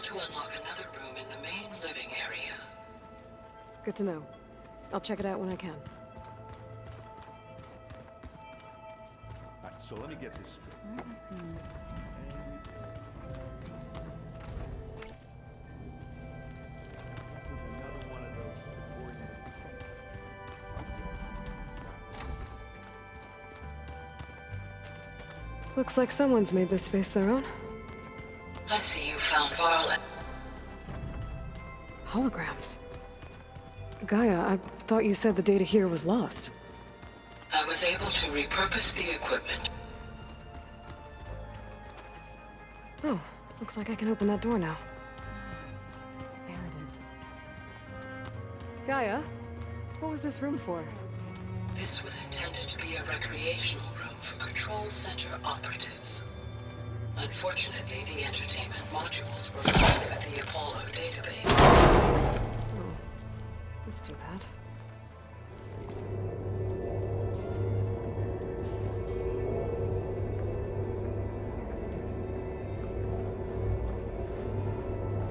to unlock another room in the main living area. Good to know. I'll check it out when I can. Alright, so let me get this straight. Where have I seen this? Another one of those subordinate. Looks like someone's made this space their own. I see you found Varl. Holograms. Gaia, I thought you said the data here was lost. I was able to repurpose the equipment. Oh, looks like I can open that door now. There it is. Gaia, what was this room for? This was intended to be a recreational room for Control Center operatives. Unfortunately, the entertainment modules were lost with the Apollo database. Oh, that's too bad.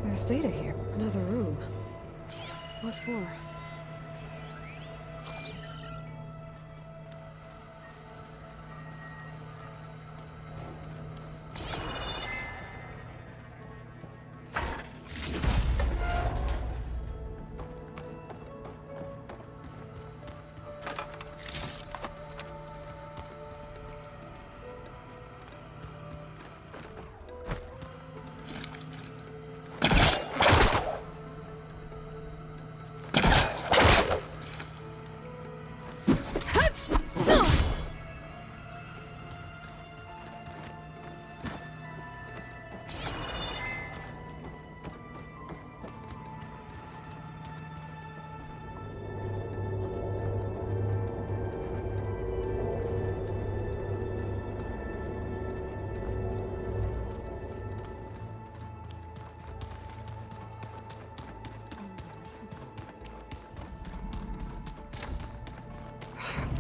There's data here. Another room. What for?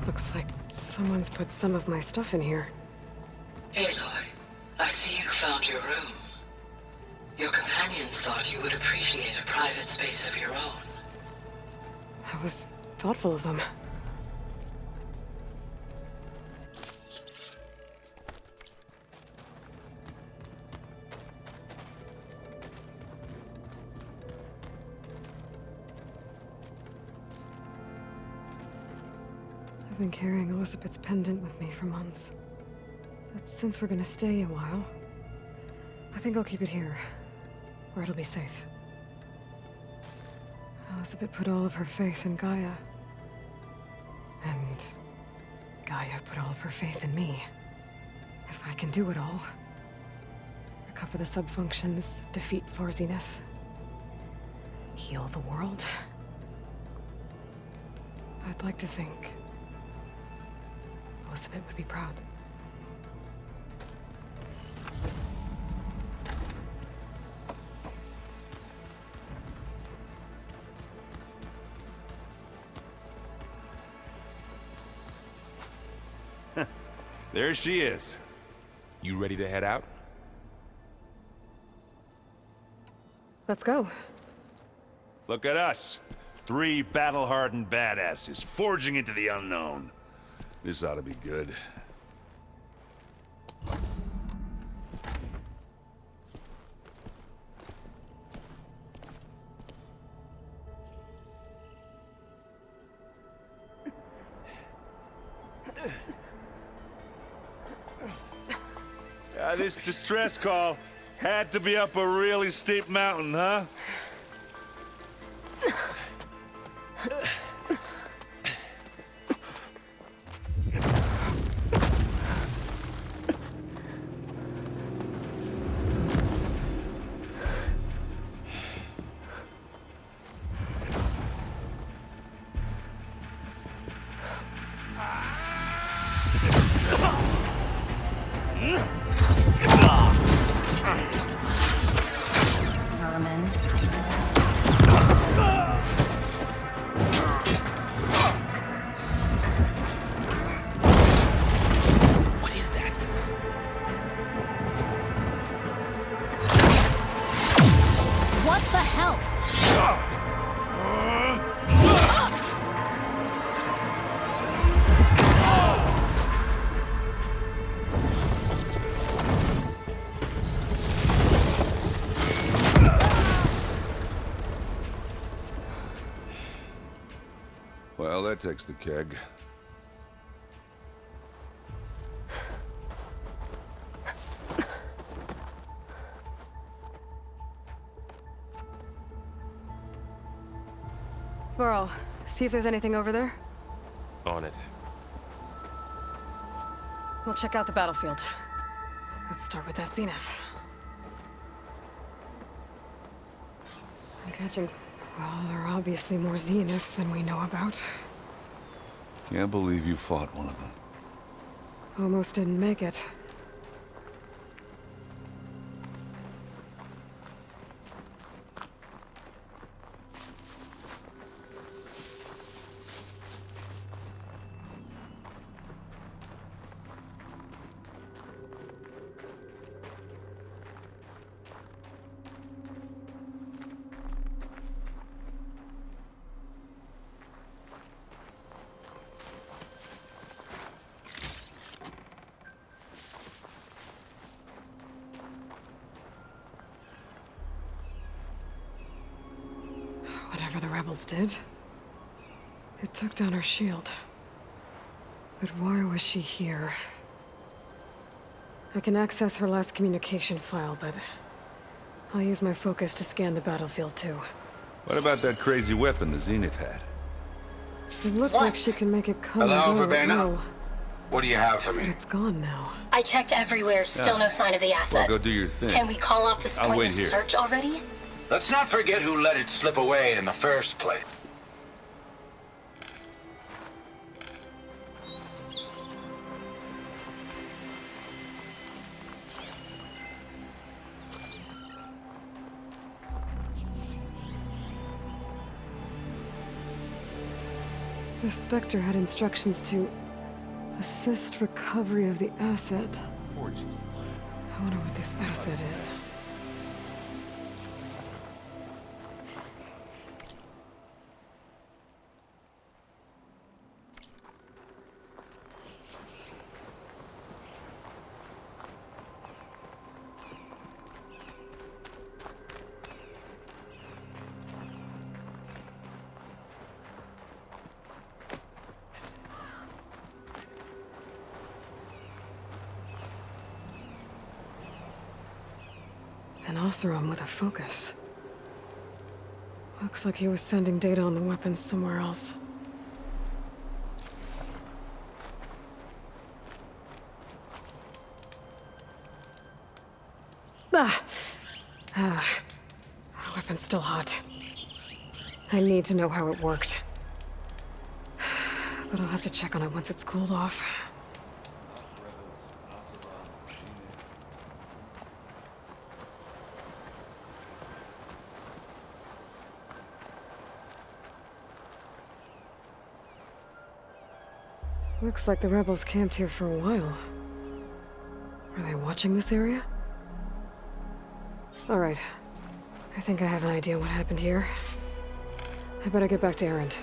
Looks like someone's put some of my stuff in here. Aloy, I see you found your room. Your companions thought you would appreciate a private space of your own. That was thoughtful of them. I've been carrying Elizabeth's pendant with me for months. But since we're gonna stay a while, I think I'll keep it here, where it'll be safe. Elizabeth put all of her faith in Gaia. And Gaia put all of her faith in me. If I can do it all, recover the subfunctions, defeat Zenith, heal the world, I'd like to think Elizabeth would be proud. There she is. You ready to head out? Let's go. Look at us. 3 battle-hardened badasses forging into the unknown. This ought to be good. This distress call had to be up a really steep mountain, huh? that takes the keg. Varl, see if there's anything over there. On it. We'll check out the battlefield. Let's start with that Zenith. I'm catching... Well, there are obviously more Zeniths than we know about. Can't believe you fought one of them. Almost didn't make it. Whatever the rebels did, it took down her shield. But why was she here? I can access her last communication file, but I'll use my focus to scan the battlefield too. What about that crazy weapon the Zenith had? It looked like she can make it come Hello, and go at Verbena? will. What do you have for But me? it's gone now. I checked everywhere, still no sign of the Well, asset. go do your thing. Can we call off this I'll wait pointless here. search already? Let's not forget who let it slip away in the first place. The Specter had instructions to assist recovery of the asset. I wonder what this asset is. An Oseram with a focus. Looks like he was sending data on the weapons somewhere else. The weapon's still hot. I need to know how it worked. But I'll have to check on it once it's cooled off. Looks like the rebels camped here for a while. Are they watching this area? All right. I think I have an idea what happened here. I better get back to Erend.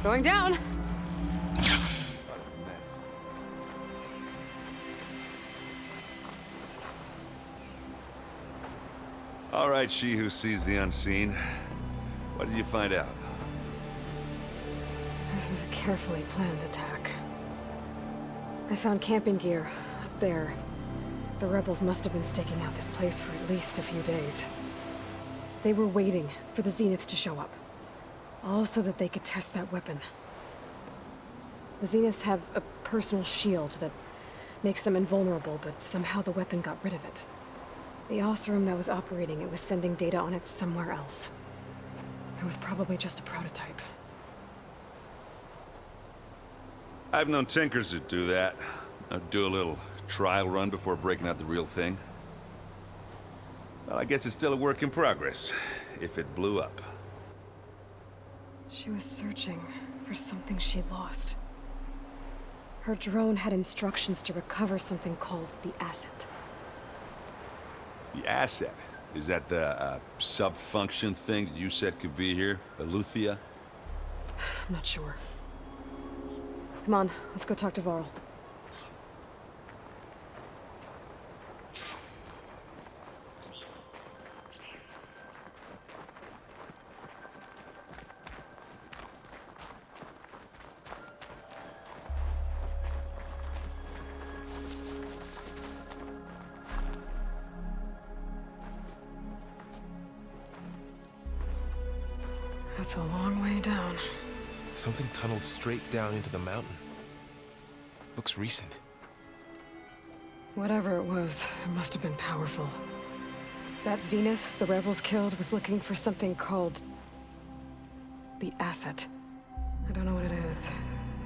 Going down! All right, she who sees the unseen. What did you find out? This was a carefully planned attack. I found camping gear up there. The rebels must have been staking out this place for at least a few days. They were waiting for the Zeniths to show up. All so that they could test that weapon. The Zeniths have a personal shield that makes them invulnerable, but somehow the weapon got rid of it. The Oseram that was operating it was sending data on it somewhere else. It was probably just a prototype. I've known tinkers that do that. Do a little trial run before breaking out the real thing. Well, I guess it's still a work in progress, if it blew up. She was searching for something she lost. Her drone had instructions to recover something called the asset. The asset? Is that the sub-function thing that you said could be here? Eleuthia? I'm not sure. Come on, let's go talk to Varl. That's a long way down. Something tunneled straight down into the mountain. Looks recent. Whatever it was, it must have been powerful. That Zenith the rebels killed was looking for something called the asset. I don't know what it is,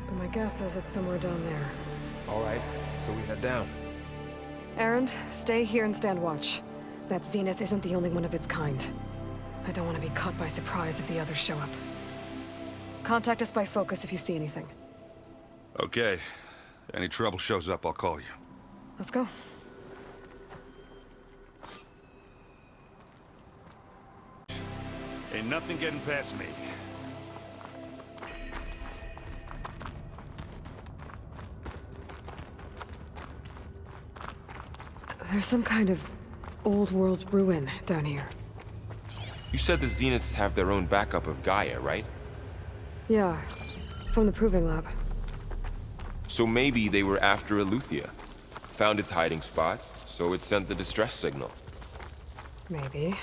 but my guess is it's somewhere down there. All right, so we head down. Erend, stay here and stand watch. That Zenith isn't the only one of its kind. I don't want to be caught by surprise if the others show up. Contact us by focus if you see anything. Okay. Any trouble shows up, I'll call you. Let's go. Ain't nothing getting past me. There's some kind of old world ruin down here. You said the Zeniths have their own backup of Gaia, right? Yeah, from the proving lab. So maybe they were after Eleuthia. Found its hiding spot, so it sent the distress signal. Maybe.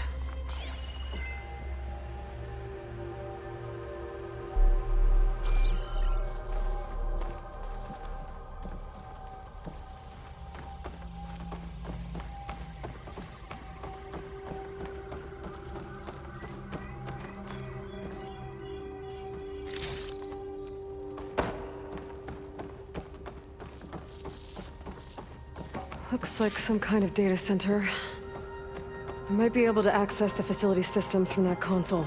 Looks like some kind of data center. I might be able to access the facility systems from that console.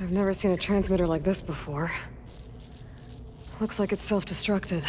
I've never seen a transmitter like this before. Looks like it's self-destructed.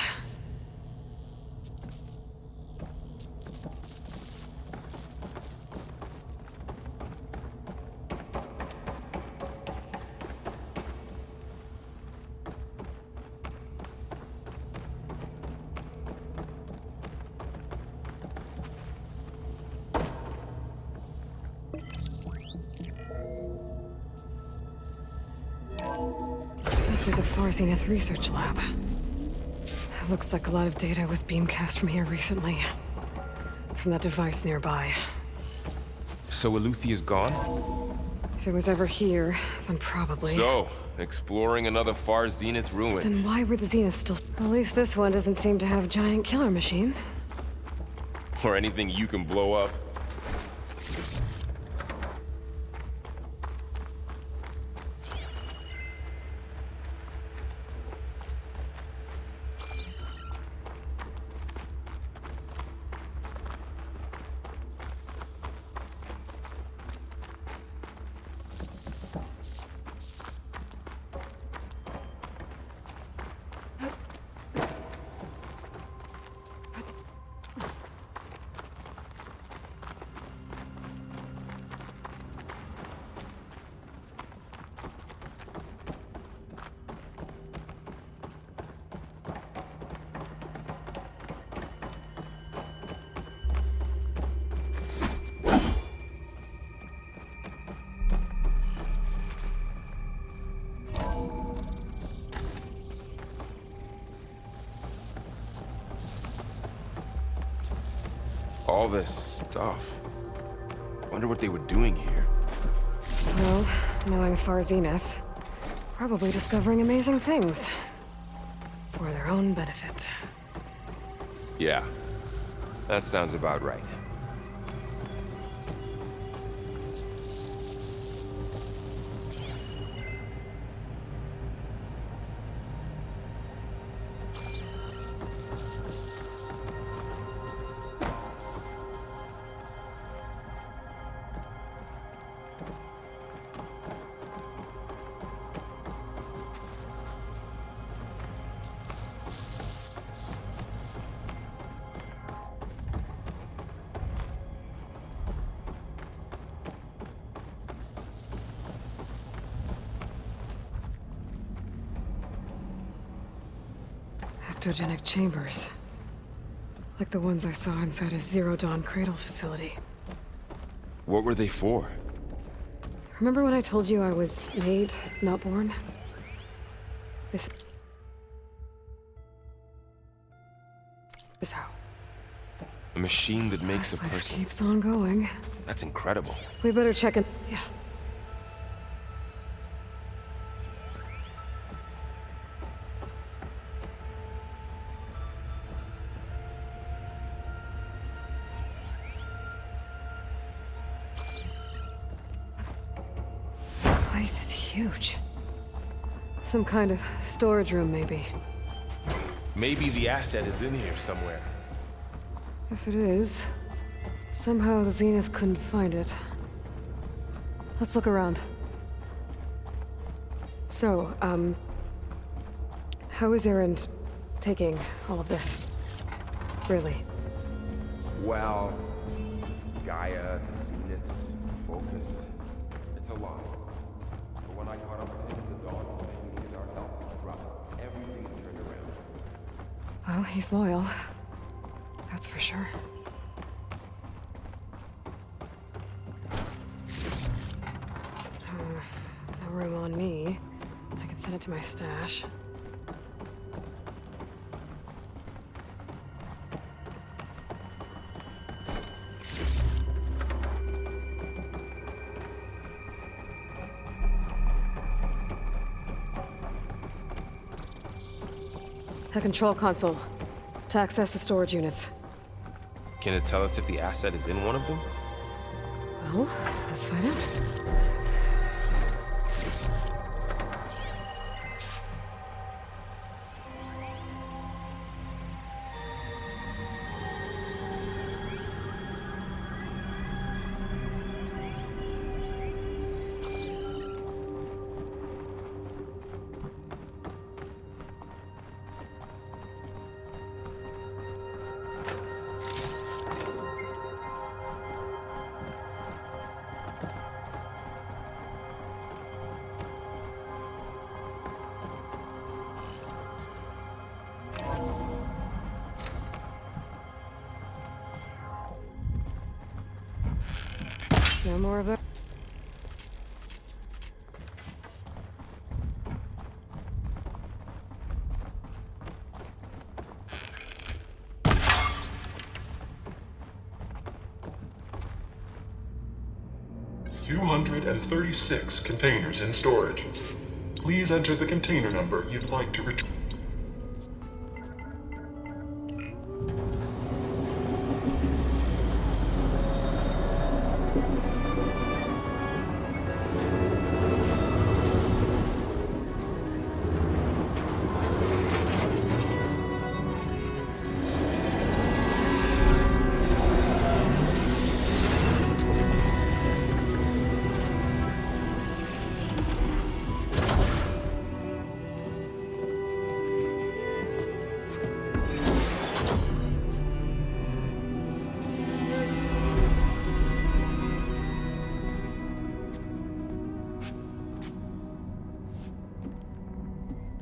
This was a Far Zenith research lab. It looks like a lot of data was beamcast from here recently. From that device nearby. So Eleuthia's gone? If it was ever here, then probably. So, exploring another Far Zenith ruin. Then why were the Zeniths still... At least this one doesn't seem to have giant killer machines. Or anything you can blow up. All this stuff. Wonder what they were doing here. Well, knowing Far Zenith, probably discovering amazing things. For their own benefit. Yeah, that sounds about right. Ectogenic chambers. Like the ones I saw inside a Zero Dawn Cradle facility. What were they for? Remember when I told you I was made, not born? This is how. A machine that makes a This person. keeps on going. That's incredible. We better check in. Yeah. This place is huge. Some kind of storage room, maybe. Maybe the asset is in here somewhere. If it is, somehow the Zenith couldn't find it. Let's look around. So, how is Erend taking all of this? Really? Well, GAIA, Zenith, focus. It's a lot. But when I caught up with him at the dawn, we needed our help. Rough. Everything turned around. Well, he's loyal. That's for sure. No room on me. I can send it to my stash. A control console. To access the storage units. Can it tell us if the asset is in one of them? Well, let's find out. No more of that. $236 containers in storage. Please enter the container number you'd like to retrieve.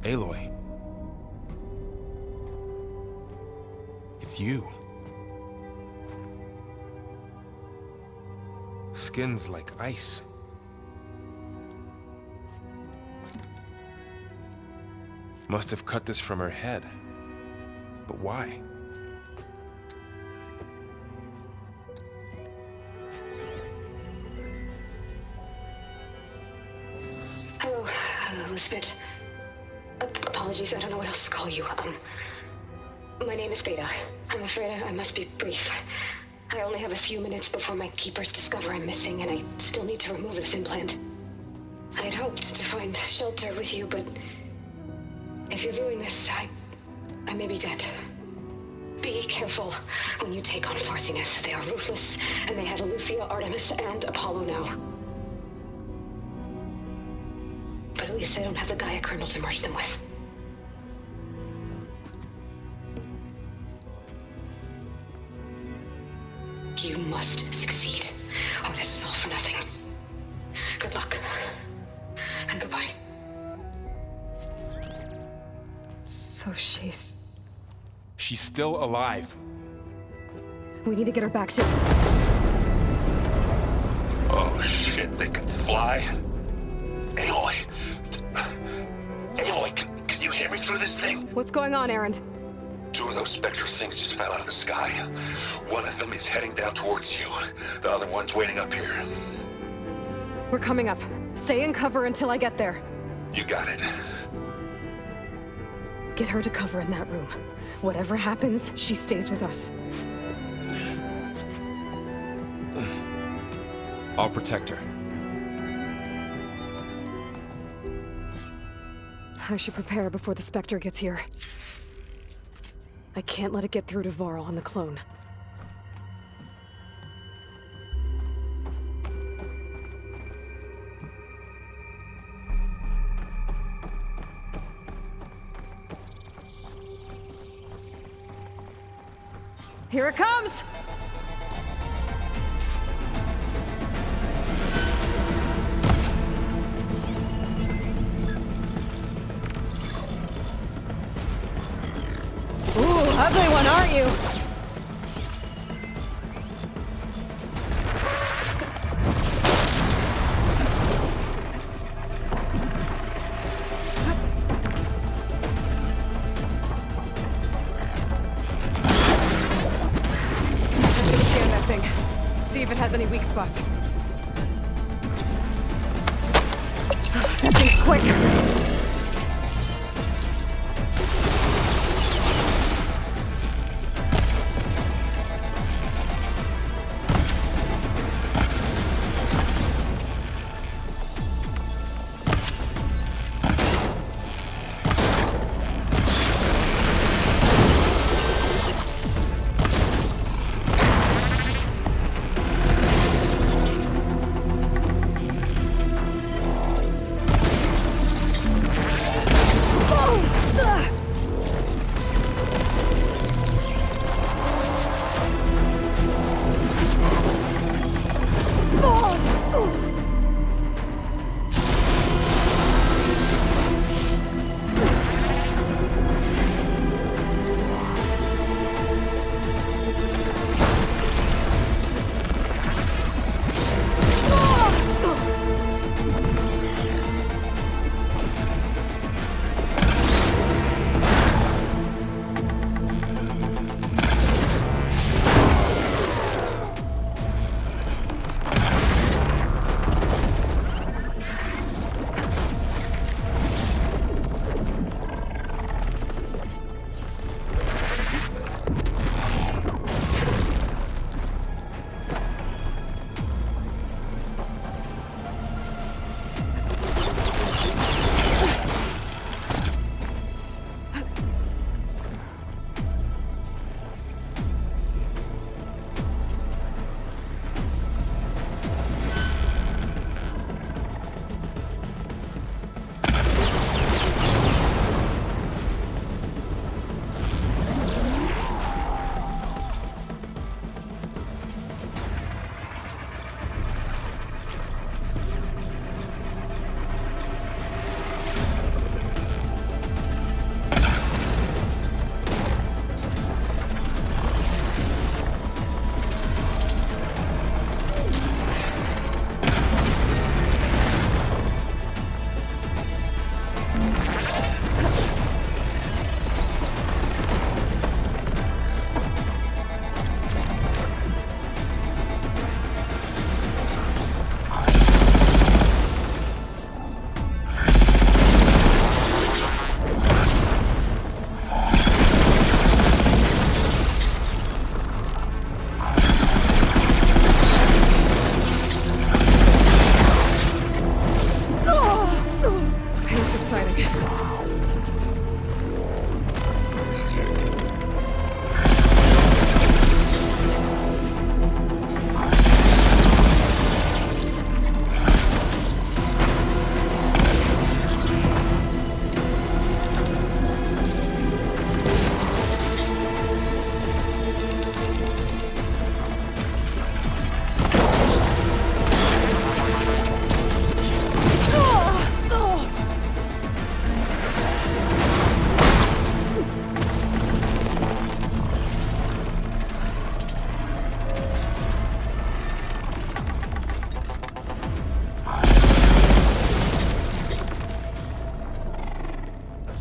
Aloy. It's you. Skin's like ice. Must have cut this from her head. But why? Hello, Spit. Apologies, I don't know what else to call you. My name is Beta. I'm afraid I must be brief. I only have a few minutes before my keepers discover I'm missing, and I still need to remove this implant. I had hoped to find shelter with you, but if you're viewing this, I may be dead. Be careful when you take on Zenith. They are ruthless, and they have Aletheia, Artemis, and Apollo now. But at least they don't have the GAIA kernel to merge them with. You must succeed, or this was all for nothing. Good luck. And goodbye. So she's... She's still alive. We need to get her back to... Oh shit, they can fly? Aloy! Aloy, can you hear me through this thing? What's going on, Erend? 2 of those Specter things just fell out of the sky. One of them is heading down towards you. The other one's waiting up here. We're coming up. Stay in cover until I get there. You got it. Get her to cover in that room. Whatever happens, she stays with us. I'll protect her. I should prepare before the Specter gets here. I can't let it get through to Varl and the clone. Here it comes! Ooh, ugly one, aren't you? Scan that thing. See if it has any weak spots. That thing's quick.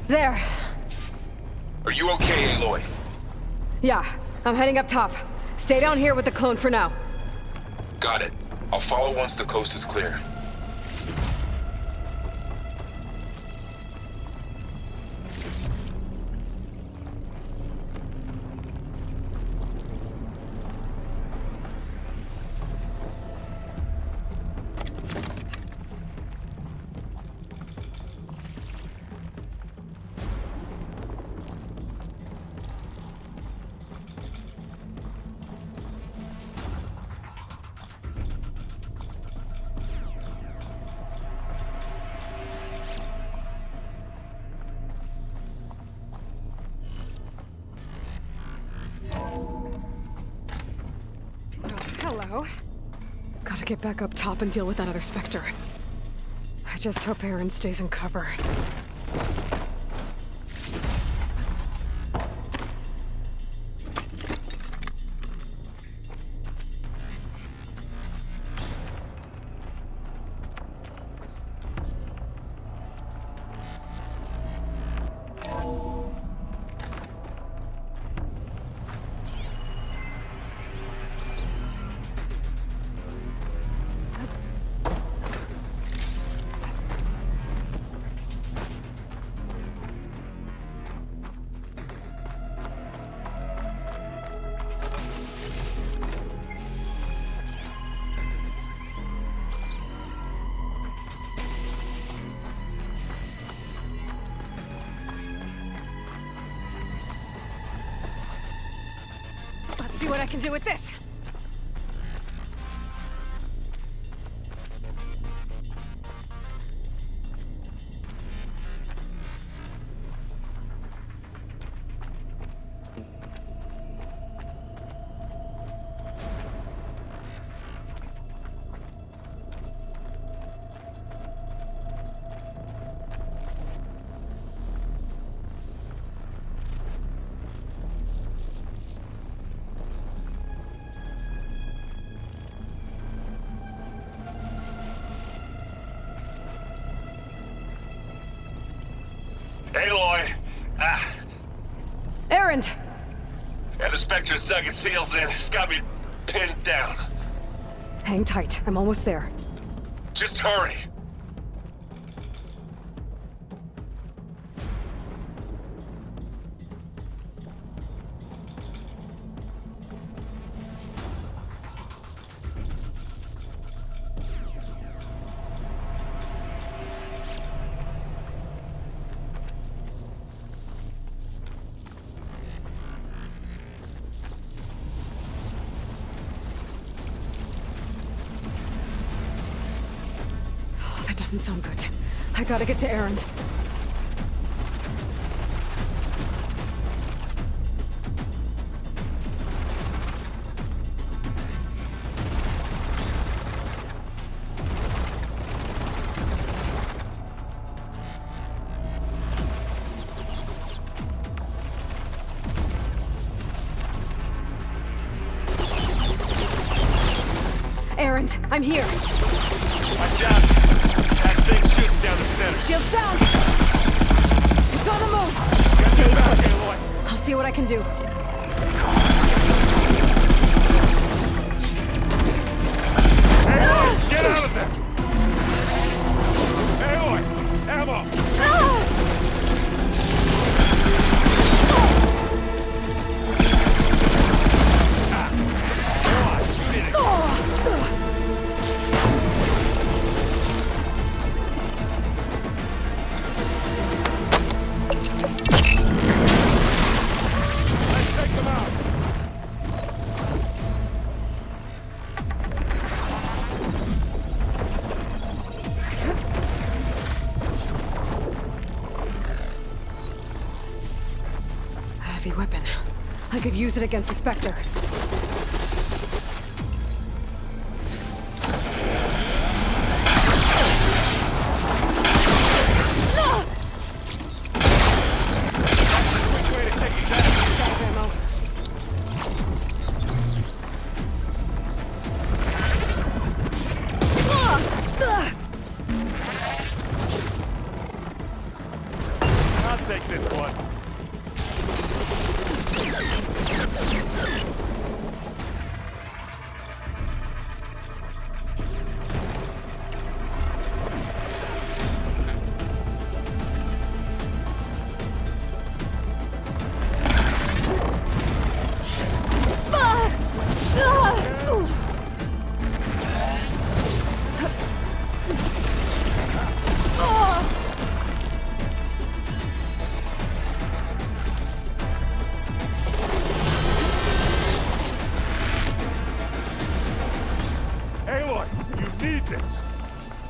There. Are you okay, Aloy? Yeah, I'm heading up top. Stay down here with the clone for now. Got it. I'll follow once the coast is clear. Hello. Gotta get back up top and deal with that other Specter. I just hope Erend stays in cover. Let's see what I can do with this. Aloy! Erend! Yeah, the Spectre's dug its heels in. It's got me pinned down. Hang tight. I'm almost there. Just hurry. That doesn't sound good. I gotta get to Erend. Erend, I'm here. Watch out! That thing's shooting down the center. Shields down! It's on the move! Stay put. I'll see what I can do. Aloy, get out of there! Aloy, ammo! Heavy weapon. I could use it against the Specter. Quick way to take you down. Out of ammo. Not take this one.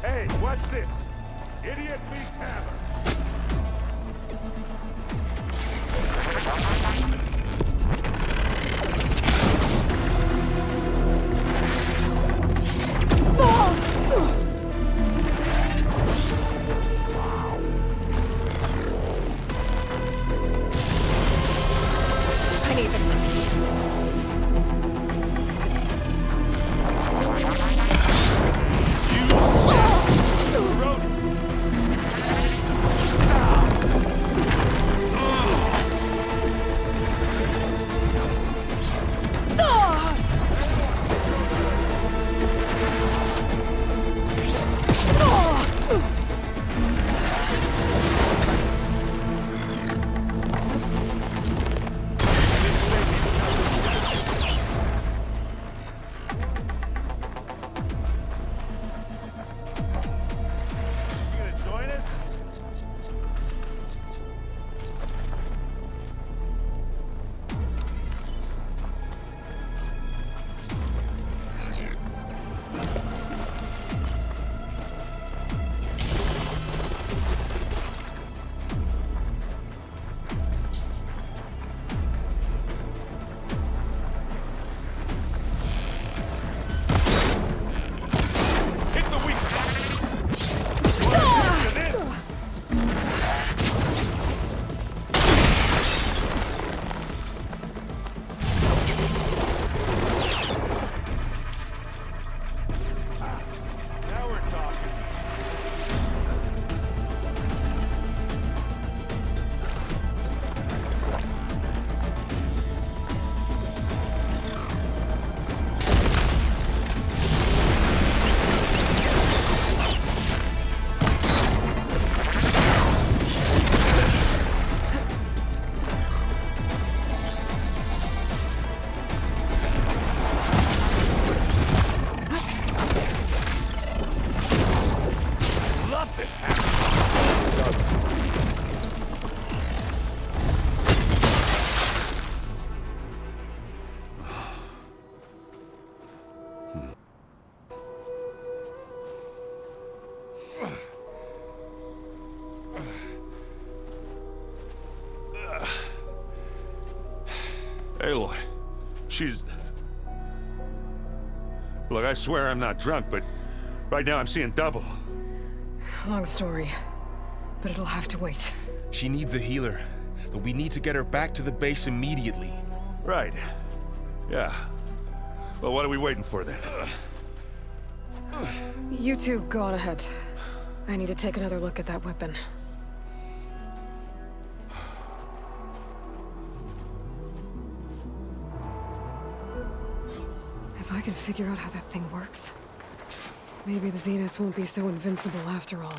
Hey, watch this. Idiot beats hammer. I need this. Aloy, she's... Look, I swear I'm not drunk, but right now I'm seeing double. Long story, but it'll have to wait. She needs a healer, but we need to get her back to the base immediately. Right. Yeah. Well, what are we waiting for then? You two go on ahead. I need to take another look at that weapon. If I can figure out how that thing works, maybe the Zenith won't be so invincible after all.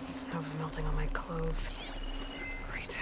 Snow's melting on my clothes. Great.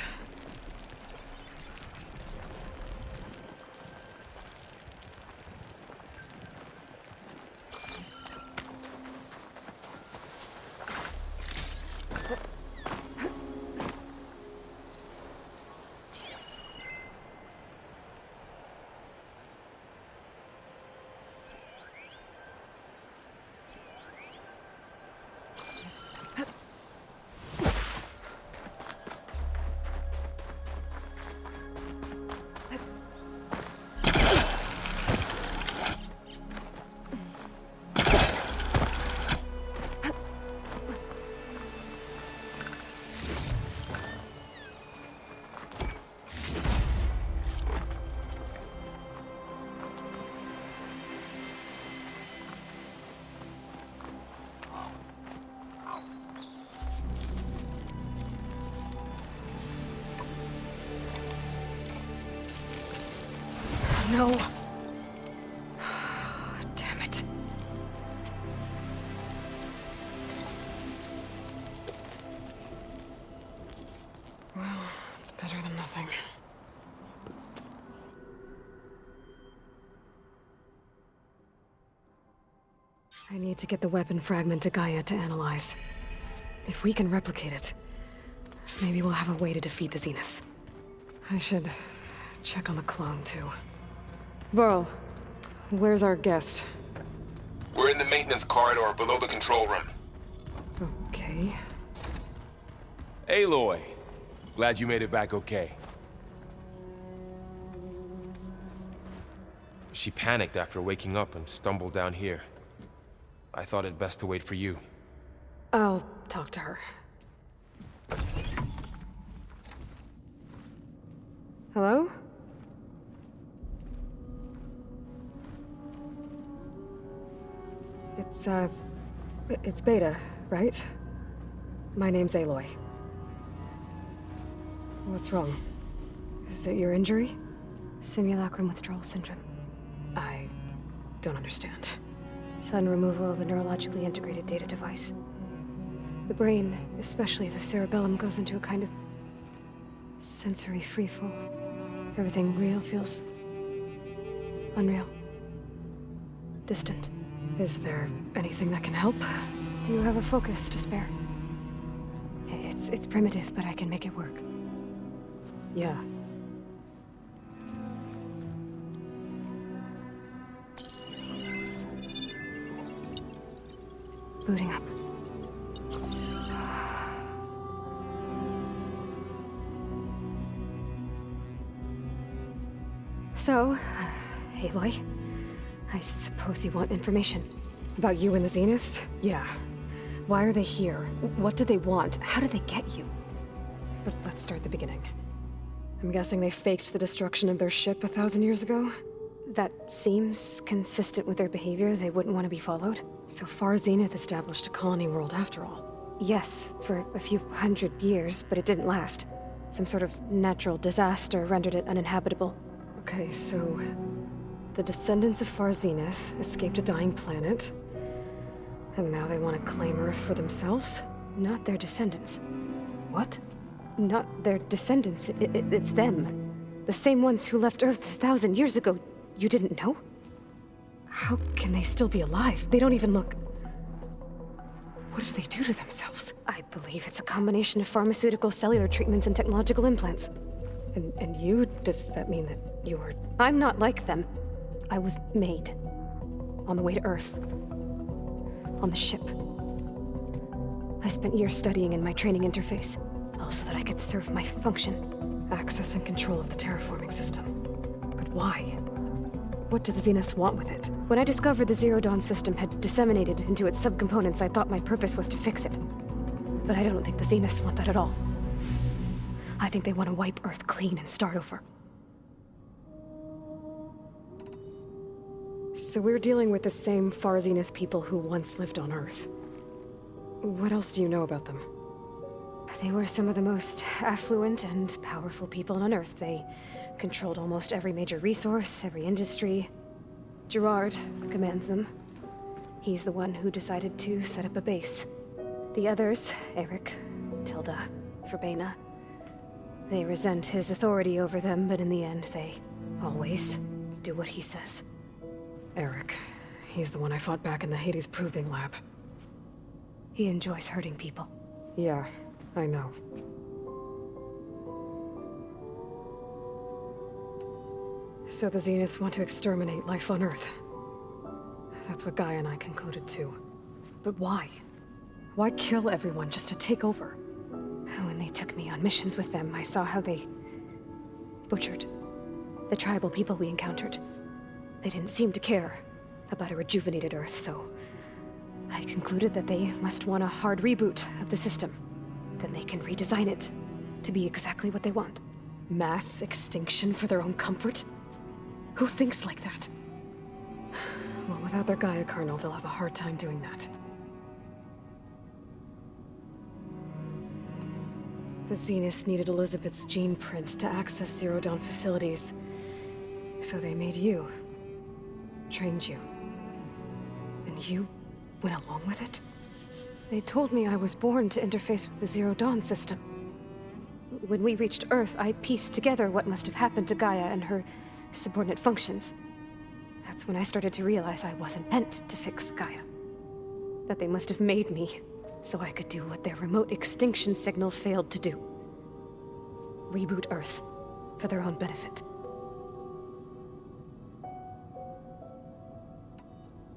No. Damn it. Well, it's better than nothing. I need to get the weapon fragment to Gaia to analyze. If we can replicate it, maybe we'll have a way to defeat the Zeniths. I should check on the clone, too. Varl, where's our guest? We're in the maintenance corridor below the control room. Okay. Aloy, glad you made it back okay. She panicked after waking up and stumbled down here. I thought it best to wait for you. I'll talk to her. Hello? It's Beta, right? My name's Aloy. What's wrong? Is it your injury? Simulacrum withdrawal syndrome. I don't understand. Sudden removal of a neurologically integrated data device. The brain, especially the cerebellum, goes into a kind of sensory freefall. Everything real feels unreal. Distant. Is there anything that can help? Do you have a focus to spare? It's primitive, but I can make it work. Yeah. Booting up. So, Aloy, I suppose you want information. About you and the Zeniths? Yeah. Why are they here? What do they want? How did they get you? But let's start at the beginning. I'm guessing they faked the destruction of their ship 1,000 years ago? That seems consistent with their behavior. They wouldn't want to be followed. So far, Zenith established a colony world after all. Yes, for a few hundred years, but it didn't last. Some sort of natural disaster rendered it uninhabitable. Okay, so the descendants of Far Zenith escaped a dying planet, and now they want to claim Earth for themselves? Not their descendants. What? Not their descendants. It's them. The same ones who left Earth 1,000 years ago. You didn't know? How can they still be alive? They don't even look... What did they do to themselves? I believe it's a combination of pharmaceutical, cellular treatments, and technological implants. And you? Does that mean that you're... I'm not like them. I was made. On the way to Earth. On the ship. I spent years studying in my training interface, all so that I could serve my function. Access and control of the terraforming system. But why? What do the Zeniths want with it? When I discovered the Zero Dawn system had disseminated into its subcomponents, I thought my purpose was to fix it. But I don't think the Zeniths want that at all. I think they want to wipe Earth clean and start over. So we're dealing with the same Far Zenith people who once lived on Earth. What else do you know about them? They were some of the most affluent and powerful people on Earth. They controlled almost every major resource, every industry. Gerard commands them. He's the one who decided to set up a base. The others, Eric, Tilda, Verbena, they resent his authority over them, but in the end, they always do what he says. Eric. He's the one I fought back in the Hades Proving Lab. He enjoys hurting people. Yeah, I know. So the Zeniths want to exterminate life on Earth. That's what Gaia and I concluded too. But why? Why kill everyone just to take over? When they took me on missions with them, I saw how they butchered the tribal people we encountered. They didn't seem to care about a rejuvenated Earth, so I concluded that they must want a hard reboot of the system. Then they can redesign it to be exactly what they want. Mass extinction for their own comfort? Who thinks like that? Well, without their Gaia kernel, they'll have a hard time doing that. The Zeniths needed Elizabeth's gene print to access Zero Dawn facilities. So they made you. Trained you. And you went along with it? They told me I was born to interface with the Zero Dawn system. When we reached Earth, I pieced together what must have happened to Gaia and her subordinate functions. That's when I started to realize I wasn't meant to fix Gaia. That they must have made me so I could do what their remote extinction signal failed to do. Reboot Earth for their own benefit.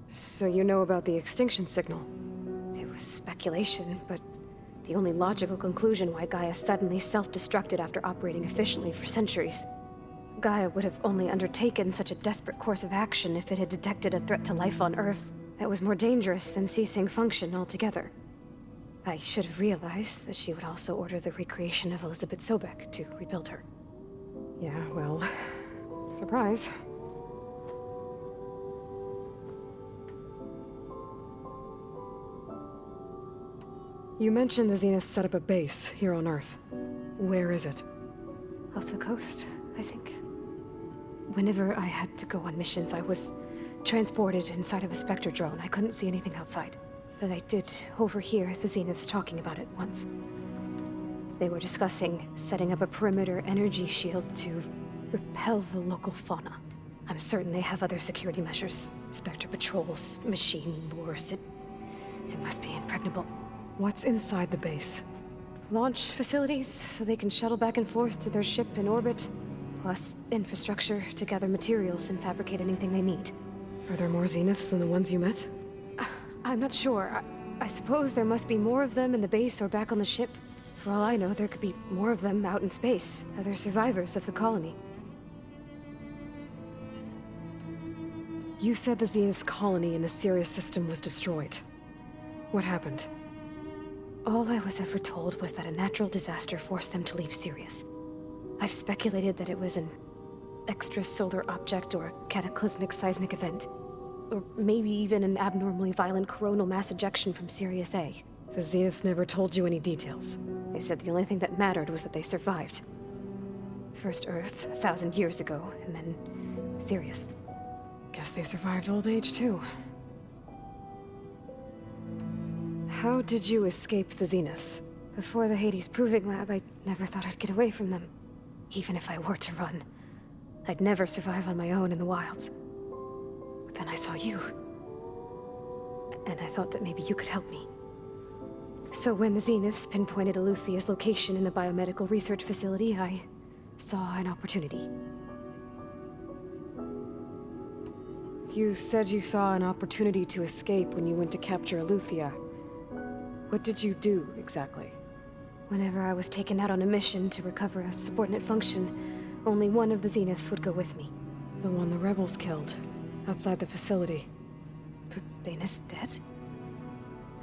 So you know about the extinction signal? It was speculation, but the only logical conclusion why Gaia suddenly self-destructed after operating efficiently for centuries. Gaia would have only undertaken such a desperate course of action if it had detected a threat to life on Earth that was more dangerous than ceasing function altogether. I should have realized that she would also order the recreation of Elizabeth Sobek to rebuild her. Yeah, well, surprise. You mentioned the Zenith set up a base here on Earth. Where is it? Off the coast, I think. Whenever I had to go on missions, I was transported inside of a Specter drone. I couldn't see anything outside. But I did overhear the Zeniths talking about it once. They were discussing setting up a perimeter energy shield to repel the local fauna. I'm certain they have other security measures. Specter patrols, machine lures. It must be impregnable. What's inside the base? Launch facilities, so they can shuttle back and forth to their ship in orbit. Plus, infrastructure to gather materials and fabricate anything they need. Are there more Zeniths than the ones you met? I'm not sure. I suppose there must be more of them in the base or back on the ship. For all I know, there could be more of them out in space, other survivors of the colony. You said the Zenith's colony in the Sirius system was destroyed. What happened? All I was ever told was that a natural disaster forced them to leave Sirius. I've speculated that it was an extrasolar object or a cataclysmic seismic event. Or maybe even an abnormally violent coronal mass ejection from Sirius A. The Zeniths never told you any details. They said the only thing that mattered was that they survived. First Earth, 1,000 years ago, and then Sirius. Guess they survived old age, too. How did you escape the Zeniths? Before the Hades Proving Lab, I never thought I'd get away from them. Even if I were to run. I'd never survive on my own in the wilds. But then I saw you. And I thought that maybe you could help me. So when the Zeniths pinpointed Eluthia's location in the biomedical research facility, I saw an opportunity. You said you saw an opportunity to escape when you went to capture Eluthia. What did you do, exactly? Whenever I was taken out on a mission to recover a subordinate function, only one of the Zeniths would go with me. The one the rebels killed, outside the facility. Baina's dead?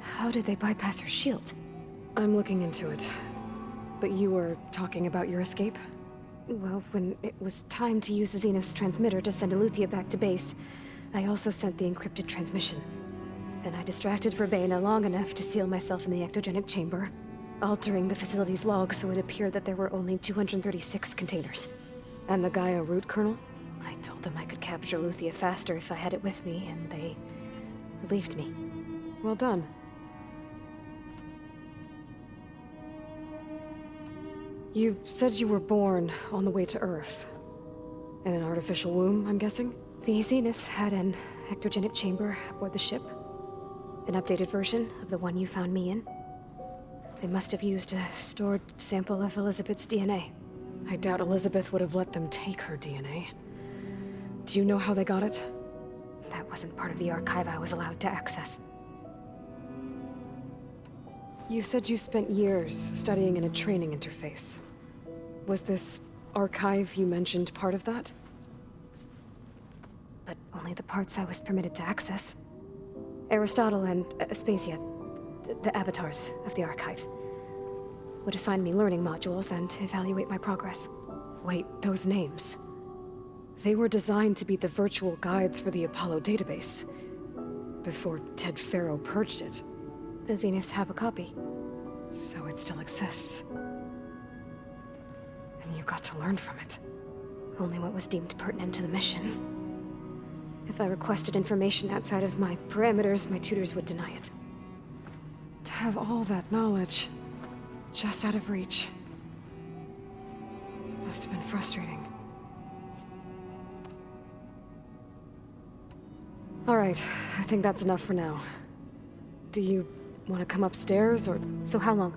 How did they bypass her shield? I'm looking into it. But you were talking about your escape? Well, when it was time to use the Zenith's transmitter to send Eluthia back to base, I also sent the encrypted transmission. Then I distracted Baina long enough to seal myself in the ectogenic chamber, altering the facility's log so it appeared that there were only 236 containers. And the Gaia root kernel? I told them I could capture Eluthia faster if I had it with me, and they believed me. Well done. You said you were born on the way to Earth. In an artificial womb, I'm guessing? The Zeniths had an ectogenic chamber aboard the ship. An updated version of the one you found me in. They must have used a stored sample of Elizabeth's DNA. I doubt Elizabeth would have let them take her DNA. Do you know how they got it? That wasn't part of the archive I was allowed to access. You said you spent years studying in a training interface. Was this archive you mentioned part of that? But only the parts I was permitted to access. Aristotle and Aspasia, the avatars of the archive, would assign me learning modules and evaluate my progress. Wait, those names. They were designed to be the virtual guides for the Apollo database, before Ted Faro purged it. The Zeniths have a copy. So it still exists. And you got to learn from it. Only what was deemed pertinent to the mission. If I requested information outside of my parameters, my tutors would deny it. To have all that knowledge, just out of reach. Must have been frustrating. All right, I think that's enough for now. Do you want to come upstairs, or... So how long?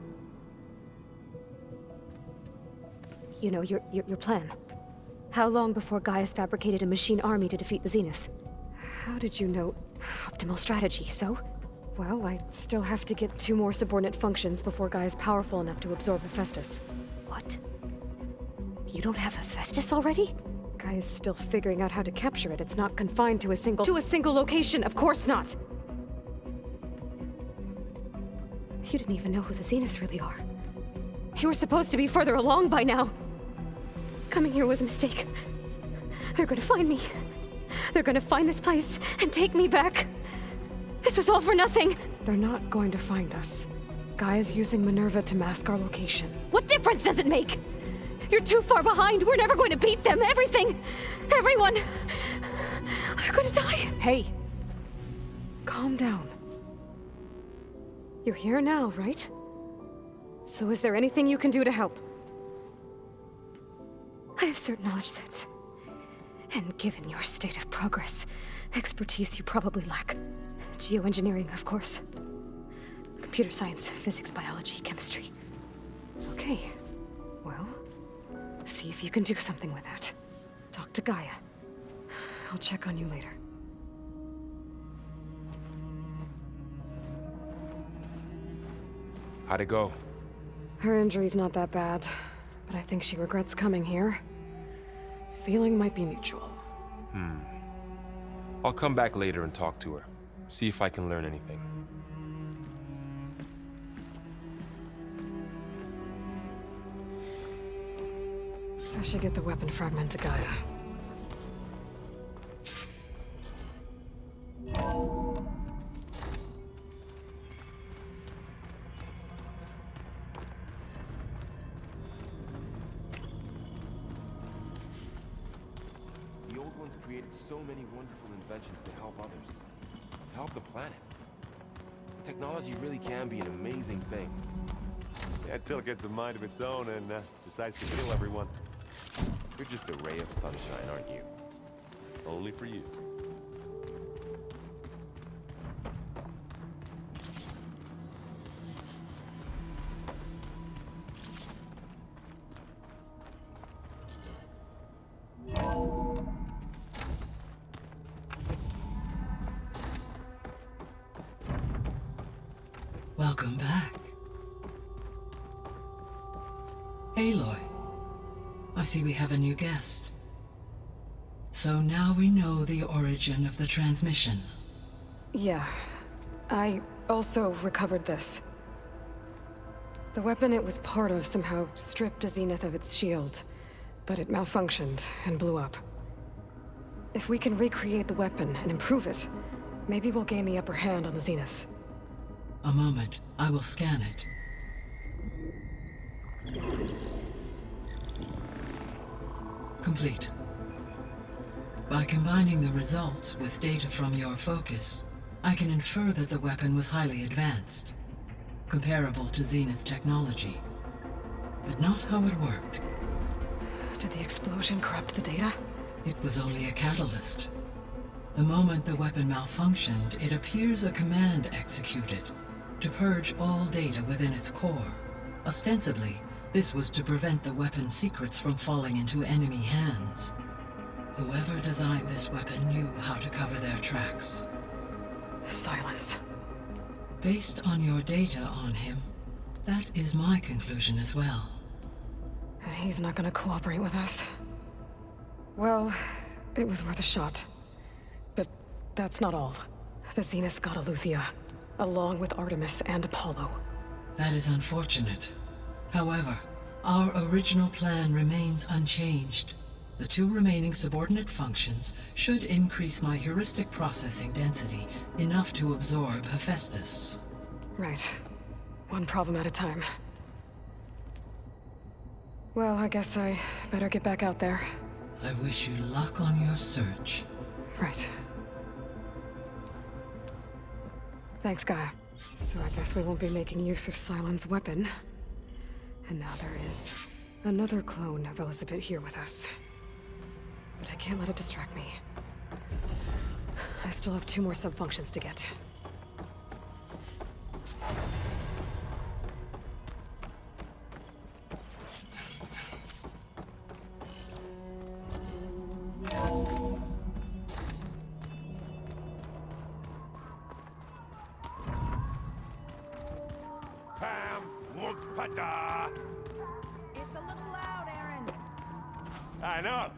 You know, your plan. How long before Gaia's fabricated a machine army to defeat the Zenith? How did you know? Optimal strategy, so? Well, I still have to get 2 more subordinate functions before Gaia's powerful enough to absorb Hephaestus. What? You don't have Hephaestus already? Gaia's still figuring out how to capture it. It's not confined to a single... To a single location! Of course not! You didn't even know who the Zeniths really are. You were supposed to be further along by now! Coming here was a mistake. They're gonna find me. They're gonna find this place and take me back. This was all for nothing! They're not going to find us. Gaia's using Minerva to mask our location. What difference does it make? You're too far behind. We're never going to beat them. Everything, everyone, are gonna die. Hey, calm down. You're here now, right? So is there anything you can do to help? I have certain knowledge sets. And given your state of progress, expertise you probably lack. Geoengineering, of course. Computer science, physics, biology, chemistry. Okay. Well, see if you can do something with that. Talk to Gaia. I'll check on you later. How'd it go? Her injury's not that bad, but I think she regrets coming here. Feeling might be mutual. I'll come back later and talk to her. See if I can learn anything. I should get the weapon fragment to Gaia. The old ones created so many wonderful inventions to help others. To help the planet. Technology really can be an amazing thing. Yeah, until it gets a mind of its own and decides to kill everyone. You're just a ray of sunshine, aren't you? Only for you. Welcome back. Aloy, I see we have a new guest. So now we know the origin of the transmission. Yeah. I also recovered this. The weapon it was part of somehow stripped a Zenith of its shield, but it malfunctioned and blew up. If we can recreate the weapon and improve it, maybe we'll gain the upper hand on the Zeniths. A moment, I will scan it. Complete. By combining the results with data from your focus, I can infer that the weapon was highly advanced, comparable to Zenith technology, but not how it worked. Did the explosion corrupt the data? It was only a catalyst. The moment the weapon malfunctioned, it appears a command executed to purge all data within its core. Ostensibly, this was to prevent the weapon's secrets from falling into enemy hands. Whoever designed this weapon knew how to cover their tracks. Silence. Based on your data on him, that is my conclusion as well. And he's not gonna cooperate with us. Well, it was worth a shot. But that's not all. The Zenith got Eleuthia, along with Artemis and Apollo. That is unfortunate. However, our original plan remains unchanged. The 2 remaining subordinate functions should increase my heuristic processing density enough to absorb Hephaestus. Right. One problem at a time. Well, I guess I better get back out there. I wish you luck on your search. Right. Thanks, Gaia. So I guess we won't be making use of Cylon's weapon. And now there is another clone of Elizabeth here with us. But I can't let it distract me. I still have 2 more sub-functions to get. It's a little loud, Erend. I know.